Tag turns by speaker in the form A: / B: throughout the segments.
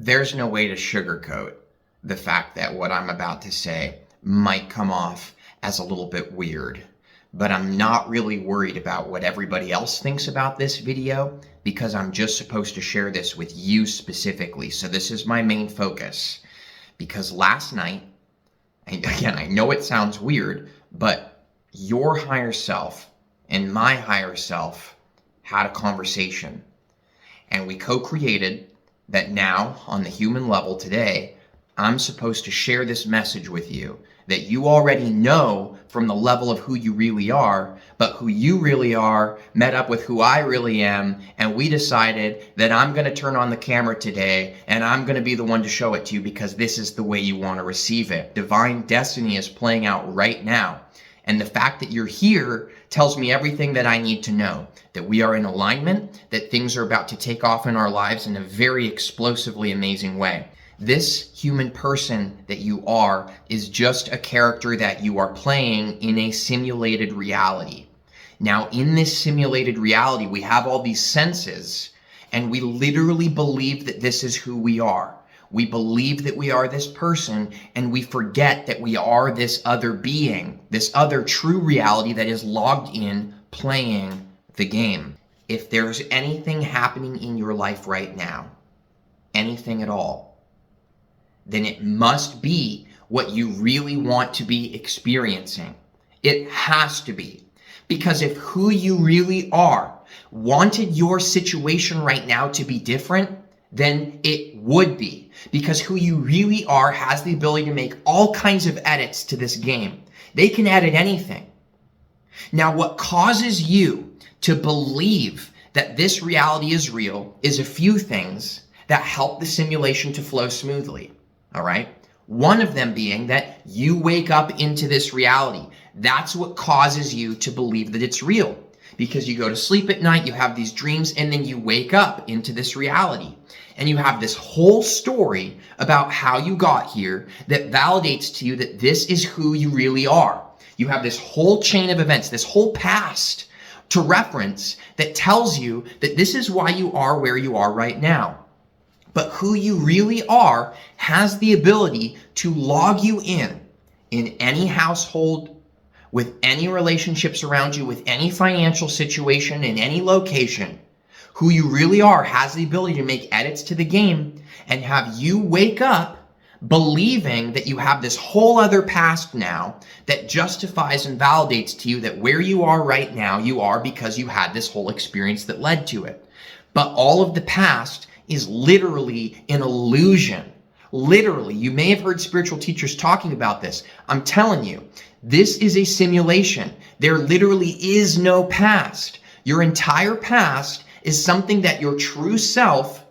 A: there's no way to sugarcoat the fact that what I'm about to say might come off as a little bit weird, but I'm not really worried about what everybody else thinks about this video because I'm just supposed to share this with you specifically. So this is my main focus, because last night, and again, I know it sounds weird, but your higher self and my higher self had a conversation, and we co-created that now on the human level today, I'm supposed to share this message with you that you already know from the level of who you really are, but who you really are met up with who I really am, and we decided that I'm going to turn on the camera today and I'm going to be the one to show it to you because this is the way you want to receive it. Divine destiny is playing out right now. And the fact that you're here tells me everything that I need to know, that we are in alignment, that things are about to take off in our lives in a very explosively amazing way. This human person that you are is just a character that you are playing in a simulated reality. Now, in this simulated reality, we have all these senses, and we literally believe that this is who we are. We believe that we are this person, and we forget that we are this other being, this other true reality that is logged in playing the game. If there's anything happening in your life right now, anything at all, then it must be what you really want to be experiencing. It has to be. Because if who you really are wanted your situation right now to be different, then it would be. Because who you really are has the ability to make all kinds of edits to this game. They can edit anything. Now, what causes you to believe that this reality is real is a few things that help the simulation to flow smoothly. All right. One of them being that you wake up into this reality. That's what causes you to believe that it's real, because you go to sleep at night, you have these dreams, and then you wake up into this reality. And you have this whole story about how you got here that validates to you that this is who you really are. You have this whole chain of events, this whole past to reference that tells you that this is why you are where you are right now. But who you really are has the ability to log you in any household, with any relationships around you, with any financial situation, in any location. Who you really are has the ability to make edits to the game and have you wake up believing that you have this whole other past now that justifies and validates to you that where you are right now, you are because you had this whole experience that led to it. But all of the past is literally an illusion. Literally, you may have heard spiritual teachers talking about this. I'm telling you, this is a simulation. There literally is no past. Your entire past is something that your true self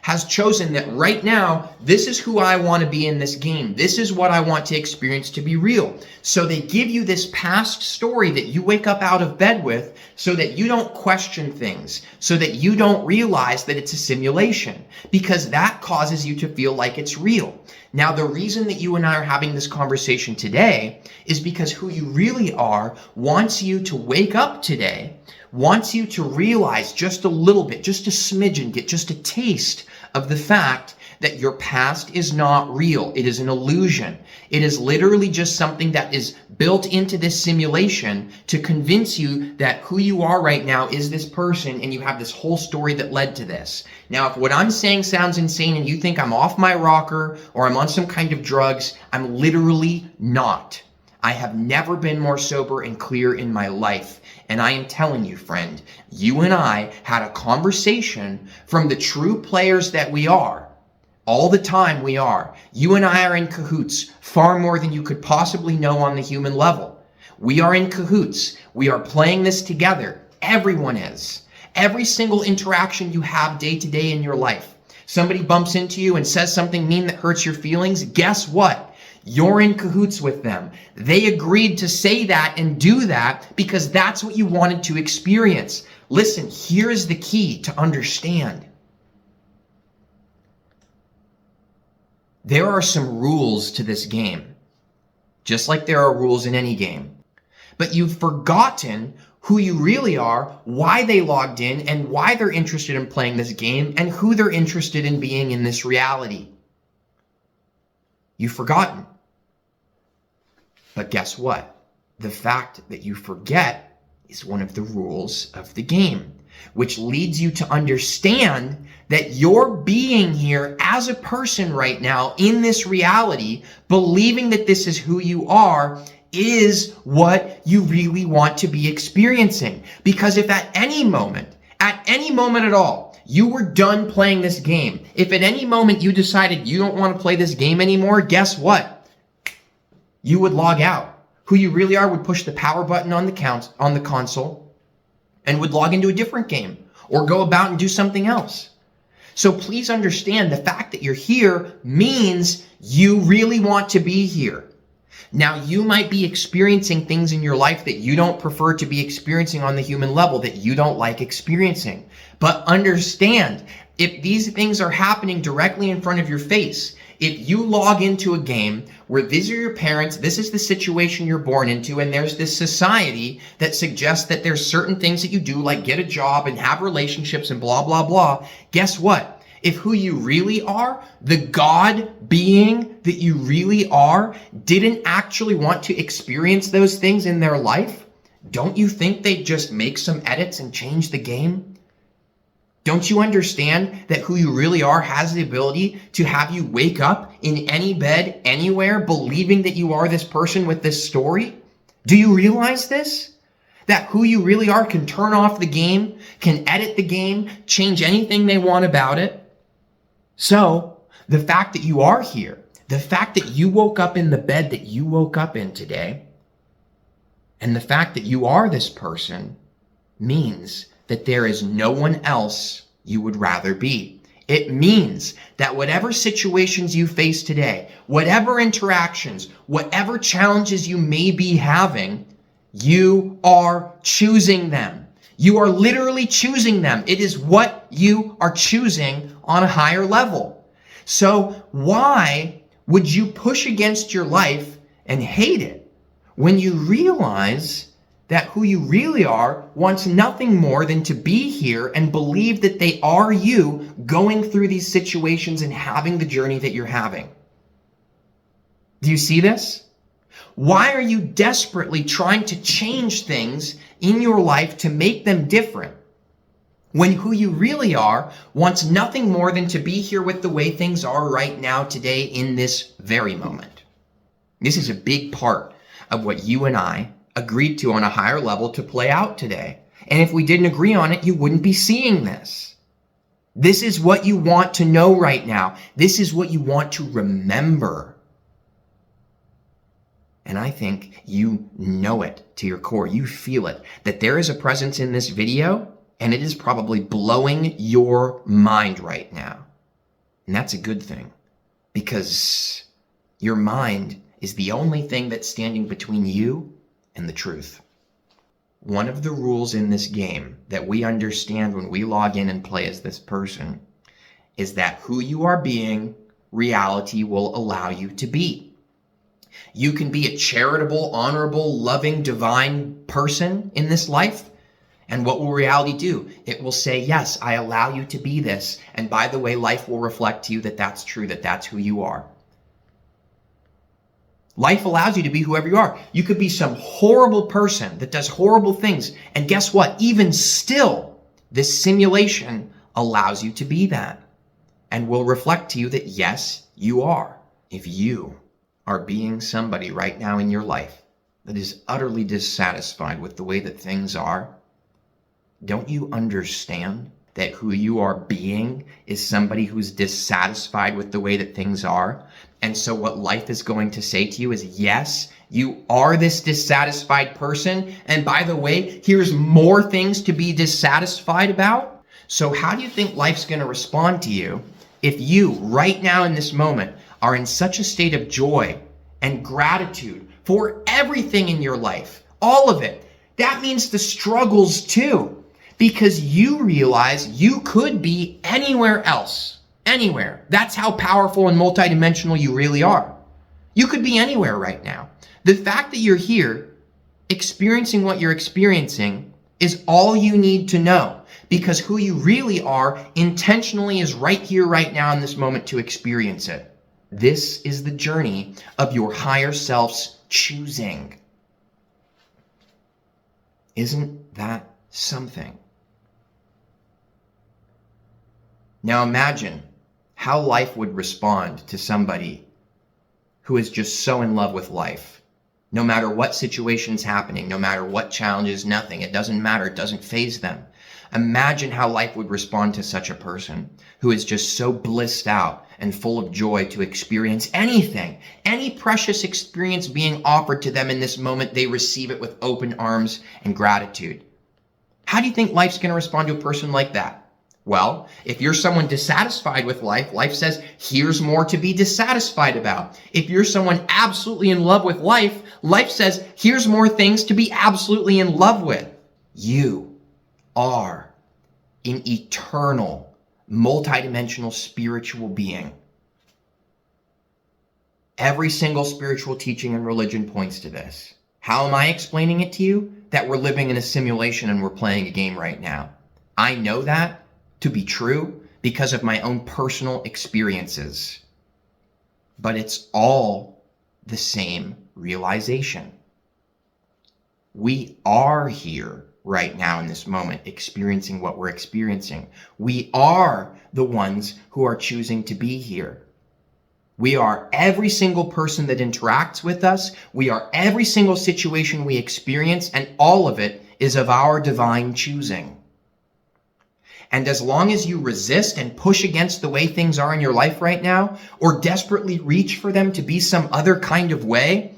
A: has chosen that right now, this is who I want to be in this game. This is what I want to experience to be real. So they give you this past story that you wake up out of bed with so that you don't question things, so that you don't realize that it's a simulation, because that causes you to feel like it's real. Now, the reason that you and I are having this conversation today is because who you really are wants you to wake up today, wants you to realize just a little bit, just a smidgen, get just a taste of the fact that your past is not real. It is an illusion. It is literally just something that is built into this simulation to convince you that who you are right now is this person, and you have this whole story that led to this. Now, if what I'm saying sounds insane and you think I'm off my rocker or I'm on some kind of drugs, I'm literally not. I have never been more sober and clear in my life. And I am telling you, friend, you and I had a conversation from the true players that we are. All the time we are. You and I are in cahoots far more than you could possibly know on the human level. We are in cahoots. We are playing this together. Everyone is. Every single interaction you have day to day in your life. Somebody bumps into you and says something mean that hurts your feelings. Guess what? You're in cahoots with them. They agreed to say that and do that because that's what you wanted to experience. Listen, here's the key to understand. There are some rules to this game, just like there are rules in any game. But you've forgotten who you really are, why they logged in, and why they're interested in playing this game, and who they're interested in being in this reality. You've forgotten. But guess what? The fact that you forget is one of the rules of the game, which leads you to understand that you're being here as a person right now in this reality, believing that this is who you are, is what you really want to be experiencing. Because if at any moment at all, you were done playing this game, if at any moment you decided you don't want to play this game anymore, guess what? You would log out. Who you really are would push the power button on the console and would log into a different game or go about and do something else. So please understand, the fact that you're here means you really want to be here. Now, you might be experiencing things in your life that you don't prefer to be experiencing on the human level, that you don't like experiencing. But understand, if these things are happening directly in front of your face, if you log into a game where these are your parents, this is the situation you're born into, and there's this society that suggests that there's certain things that you do, like get a job and have relationships and blah, blah, blah, guess what? If who you really are, the God being that you really are, didn't actually want to experience those things in their life, don't you think they'd just make some edits and change the game? Don't you understand that who you really are has the ability to have you wake up in any bed, anywhere, believing that you are this person with this story? Do you realize this? That who you really are can turn off the game, can edit the game, change anything they want about it. So, the fact that you are here, the fact that you woke up in the bed that you woke up in today, and the fact that you are this person means that there is no one else you would rather be. It means that whatever situations you face today, whatever interactions, whatever challenges you may be having, you are choosing them. You are literally choosing them. It is what you are choosing on a higher level. So why would you push against your life and hate it when you realize that who you really are wants nothing more than to be here and believe that they are you going through these situations and having the journey that you're having? Do you see this? Why are you desperately trying to change things in your life to make them different when who you really are wants nothing more than to be here with the way things are right now, today, in this very moment? This is a big part of what you and I agreed to on a higher level to play out today. And if we didn't agree on it, you wouldn't be seeing this. This is what you want to know right now. This is what you want to remember. And I think you know it to your core. You feel it, that there is a presence in this video, and it is probably blowing your mind right now. And that's a good thing, because your mind is the only thing that's standing between you and the truth. One of the rules in this game that we understand when we log in and play as this person is that who you are being, reality will allow you to be. You can be a charitable, honorable, loving, divine person in this life. And what will reality do? It will say, yes, I allow you to be this. And by the way, life will reflect to you that that's true, that that's who you are. Life allows you to be whoever you are. You could be some horrible person that does horrible things. And guess what? Even still, this simulation allows you to be that and will reflect to you that, yes, you are. If you are being somebody right now in your life that is utterly dissatisfied with the way that things are, don't you understand that who you are being is somebody who's dissatisfied with the way that things are? And so what life is going to say to you is, yes, you are this dissatisfied person. And by the way, here's more things to be dissatisfied about. So how do you think life's going to respond to you if you, right now in this moment, are in such a state of joy and gratitude for everything in your life, all of it? That means the struggles too, because you realize you could be anywhere else, anywhere. That's how powerful and multidimensional you really are. You could be anywhere right now. The fact that you're here experiencing what you're experiencing is all you need to know, because who you really are intentionally is right here, right now, in this moment to experience it. This is the journey of your higher self's choosing. Isn't that something? Now imagine how life would respond to somebody who is just so in love with life. No matter what situation's happening, no matter what challenges, nothing. It doesn't matter. It doesn't faze them. Imagine how life would respond to such a person who is just so blissed out and full of joy to experience anything, any precious experience being offered to them in this moment. They receive it with open arms and gratitude. How do you think life's going to respond to a person like that? Well, if you're someone dissatisfied with life, life says, here's more to be dissatisfied about. If you're someone absolutely in love with life, life says, here's more things to be absolutely in love with. You are an eternal, multidimensional spiritual being. Every single spiritual teaching and religion points to this. How am I explaining it to you? That we're living in a simulation and we're playing a game right now. I know that to be true because of my own personal experiences. But it's all the same realization. We are here right now in this moment experiencing what we're experiencing. We are the ones who are choosing to be here. We are every single person that interacts with us. We are every single situation we experience, and all of it is of our divine choosing. And as long as you resist and push against the way things are in your life right now, or desperately reach for them to be some other kind of way,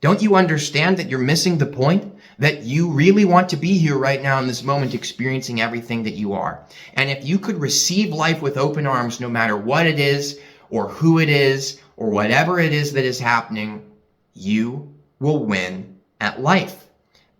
A: don't you understand that you're missing the point? That you really want to be here right now in this moment experiencing everything that you are. And if you could receive life with open arms, no matter what it is, or who it is, or whatever it is that is happening, you will win at life.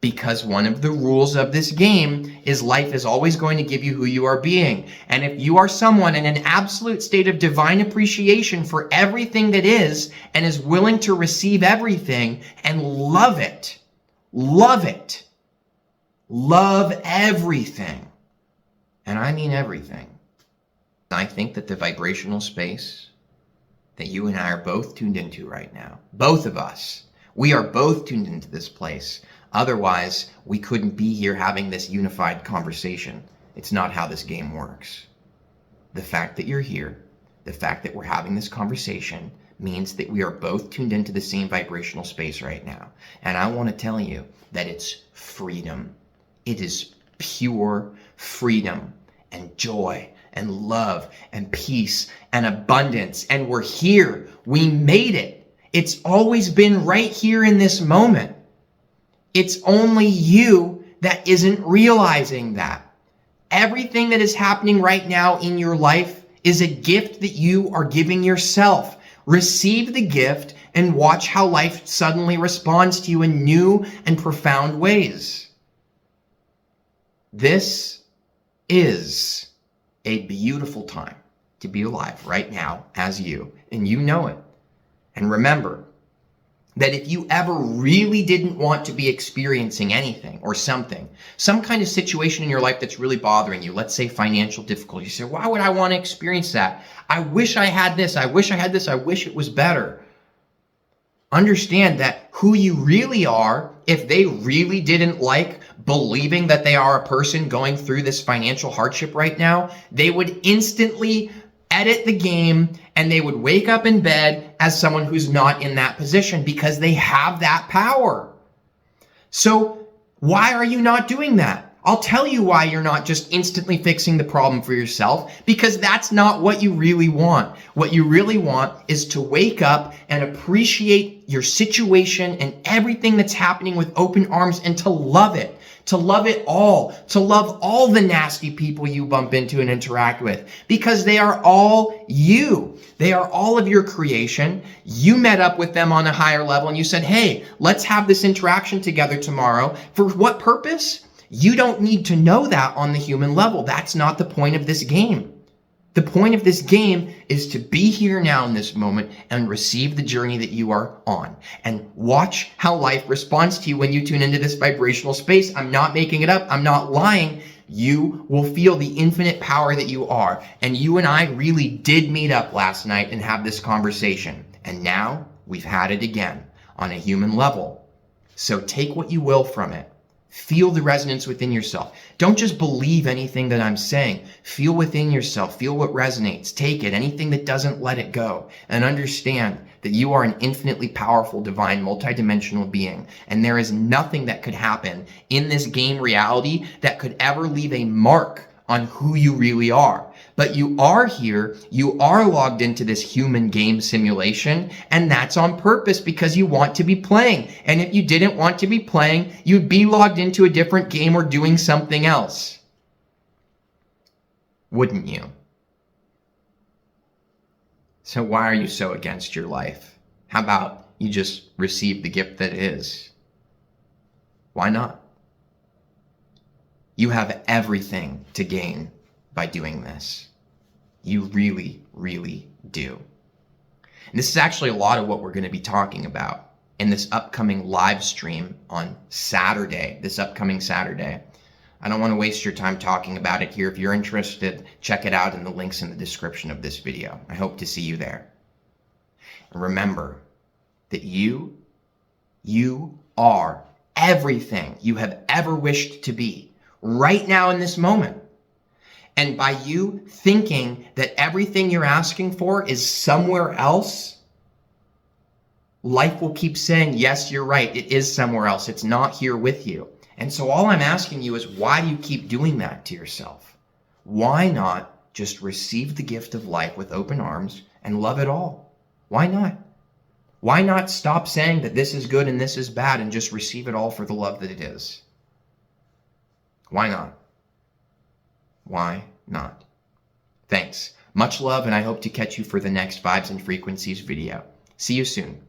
A: Because one of the rules of this game is life is always going to give you who you are being. And if you are someone in an absolute state of divine appreciation for everything that is, and is willing to receive everything and love it, love everything, and I mean everything, I think that the vibrational space that you and I are both tuned into right now, both of us, we are both tuned into this place. Otherwise, we couldn't be here having this unified conversation. It's not how this game works. The fact that you're here, the fact that we're having this conversation, means that we are both tuned into the same vibrational space right now. And I want to tell you that it's freedom. It is pure freedom and joy and love and peace and abundance. And we're here. We made it. It's always been right here in this moment. It's only you that isn't realizing that. Everything that is happening right now in your life is a gift that you are giving yourself. Receive the gift and watch how life suddenly responds to you in new and profound ways. This is a beautiful time to be alive right now as you, and you know it. And remember that if you ever really didn't want to be experiencing anything or something, some kind of situation in your life that's really bothering you, let's say financial difficulty, you say, why would I want to experience that? I wish I had this. I wish I had this. I wish it was better. Understand that who you really are, if they really didn't like believing that they are a person going through this financial hardship right now, they would instantly edit the game and they would wake up in bed as someone who's not in that position because they have that power. So why are you not doing that? I'll tell you why you're not just instantly fixing the problem for yourself, because that's not what you really want. What you really want is to wake up and appreciate your situation and everything that's happening with open arms and to love it. To love it all, to love all the nasty people you bump into and interact with, because they are all you. They are all of your creation. You met up with them on a higher level and you said, hey, let's have this interaction together tomorrow. For what purpose? You don't need to know that on the human level. That's not the point of this game. The point of this game is to be here now in this moment and receive the journey that you are on. And watch how life responds to you when you tune into this vibrational space. I'm not making it up. I'm not lying. You will feel the infinite power that you are. And you and I really did meet up last night and have this conversation. And now we've had it again on a human level. So take what you will from it. Feel the resonance within yourself. Don't just believe anything that I'm saying. Feel within yourself. Feel what resonates. Take it. Anything that doesn't, let it go. And understand that you are an infinitely powerful, divine, multidimensional being. And there is nothing that could happen in this game reality that could ever leave a mark on who you really are. But you are here, you are logged into this human game simulation, and that's on purpose because you want to be playing. And if you didn't want to be playing, you'd be logged into a different game or doing something else. Wouldn't you? So why are you so against your life? How about you just receive the gift that it is? Why not? You have everything to gain by doing this. You really, really do. And this is actually a lot of what we're going to be talking about in this upcoming live stream on Saturday, this upcoming Saturday. I don't want to waste your time talking about it here. If you're interested, check it out in the links in the description of this video. I hope to see you there. And remember that you are everything you have ever wished to be right now in this moment. And by you thinking that everything you're asking for is somewhere else, life will keep saying, yes, you're right. It is somewhere else. It's not here with you. And so all I'm asking you is, why do you keep doing that to yourself? Why not just receive the gift of life with open arms and love it all? Why not? Why not stop saying that this is good and this is bad and just receive it all for the love that it is? Why not? Why not? Thanks. Much love, and I hope to catch you for the next Vibes and Frequencies video. See you soon.